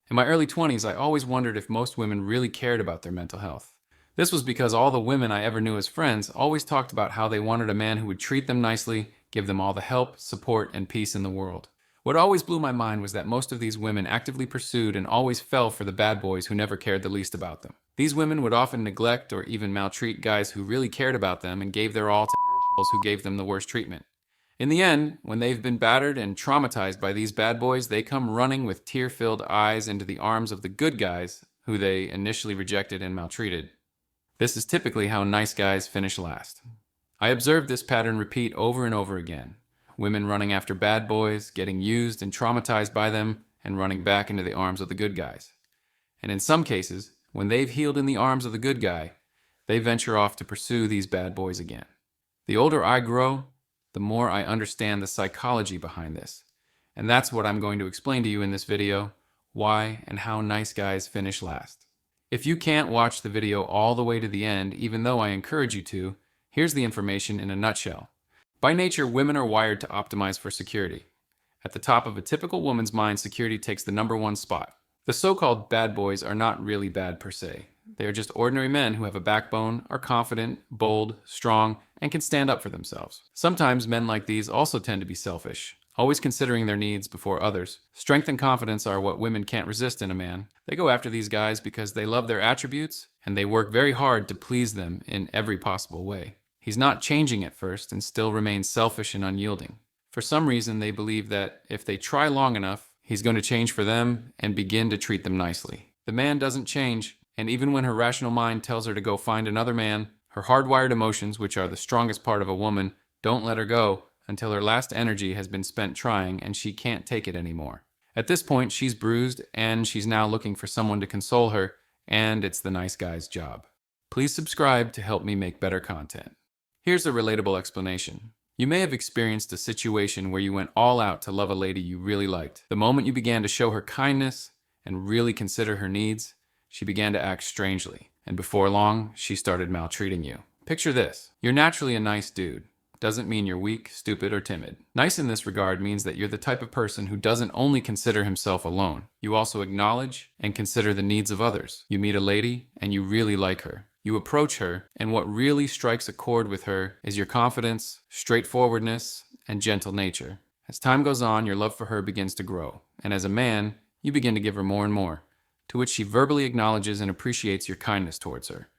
In my early 20s, I always wondered if most women really cared about their mental health. This was because all the women I ever knew as friends always talked about how they wanted a man who would treat them nicely, give them all the help, support, and peace in the world. What always blew my mind was that most of these women actively pursued and always fell for the bad boys who never cared the least about them. These women would often neglect or even maltreat guys who really cared about them and gave their all to who gave them the worst treatment. In the end, when they've been battered and traumatized by these bad boys, they come running with tear-filled eyes into the arms of the good guys who they initially rejected and maltreated. This is typically how nice guys finish last. I observed this pattern repeat over and over again. Women running after bad boys, getting used and traumatized by them, and running back into the arms of the good guys. And in some cases, when they've healed in the arms of the good guy, they venture off to pursue these bad boys again. The older I grow, the more I understand the psychology behind this. And that's what I'm going to explain to you in this video, why and how nice guys finish last. If you can't watch the video all the way to the end, even though I encourage you to, here's the information in a nutshell. By nature, women are wired to optimize for security. At the top of a typical woman's mind, security takes the #1 spot. The so-called bad boys are not really bad per se. They are just ordinary men who have a backbone, are confident, bold, strong, and can stand up for themselves. Sometimes men like these also tend to be selfish, always considering their needs before others. Strength and confidence are what women can't resist in a man. They go after these guys because they love their attributes, and they work very hard to please them in every possible way. He's not changing at first and still remains selfish and unyielding. For some reason, they believe that if they try long enough, he's going to change for them and begin to treat them nicely. The man doesn't change, and even when her rational mind tells her to go find another man, her hardwired emotions, which are the strongest part of a woman, don't let her go until her last energy has been spent trying and she can't take it anymore. At this point, she's bruised and she's now looking for someone to console her, and it's the nice guy's job. Please subscribe to help me make better content. Here's a relatable explanation. You may have experienced a situation where you went all out to love a lady you really liked. The moment you began to show her kindness and really consider her needs, she began to act strangely, and before long, she started maltreating you. Picture this. You're naturally a nice dude. Doesn't mean you're weak, stupid, or timid. Nice in this regard means that you're the type of person who doesn't only consider himself alone. You also acknowledge and consider the needs of others. You meet a lady, and you really like her. You approach her, and what really strikes a chord with her is your confidence, straightforwardness, and gentle nature. As time goes on, your love for her begins to grow, and as a man, you begin to give her more and more, to which she verbally acknowledges and appreciates your kindness towards her.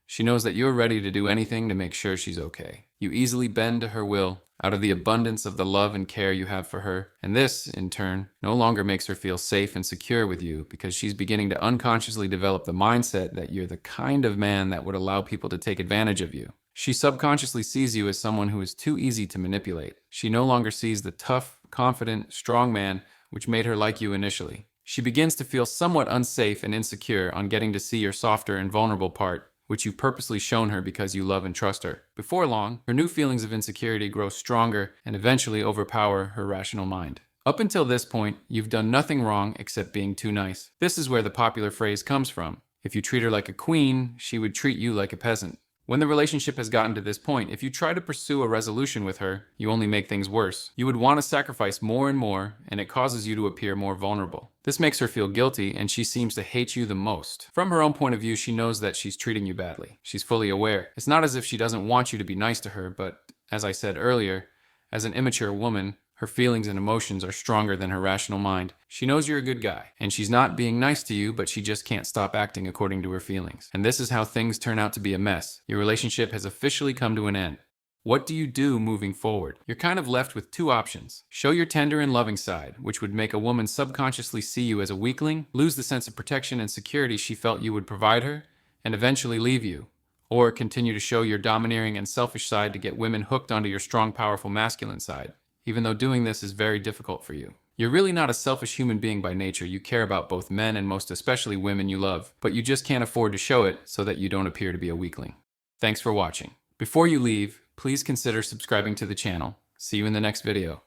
She knows that you're ready to do anything to make sure she's okay. You easily bend to her will out of the abundance of the love and care you have for her, and this, in turn, no longer makes her feel safe and secure with you because she's beginning to unconsciously develop the mindset that you're the kind of man that would allow people to take advantage of you. She subconsciously sees you as someone who is too easy to manipulate. She no longer sees the tough, confident, strong man which made her like you initially. She begins to feel somewhat unsafe and insecure on getting to see your softer and vulnerable part, which you've purposely shown her because you love and trust her. Before long, her new feelings of insecurity grow stronger and eventually overpower her rational mind. Up until this point, you've done nothing wrong except being too nice. This is where the popular phrase comes from. If you treat her like a queen, she would treat you like a peasant. When the relationship has gotten to this point, if you try to pursue a resolution with her, you only make things worse. You would want to sacrifice more and more, and it causes you to appear more vulnerable. This makes her feel guilty, and she seems to hate you the most. From her own point of view, she knows that she's treating you badly. She's fully aware. It's not as if she doesn't want you to be nice to her, but as I said earlier, as an immature woman, her feelings and emotions are stronger than her rational mind. She knows you're a good guy, and she's not being nice to you, but she just can't stop acting according to her feelings. And this is how things turn out to be a mess. Your relationship has officially come to an end. What do you do moving forward? You're kind of left with two options. Show your tender and loving side, which would make a woman subconsciously see you as a weakling, lose the sense of protection and security she felt you would provide her, and eventually leave you. Or continue to show your domineering and selfish side to get women hooked onto your strong, powerful masculine side, even though doing this is very difficult for you. You're really not a selfish human being by nature. You care about both men and most especially women you love, but you just can't afford to show it so that you don't appear to be a weakling. Thanks for watching. Before you leave, please consider subscribing to the channel. See you in the next video.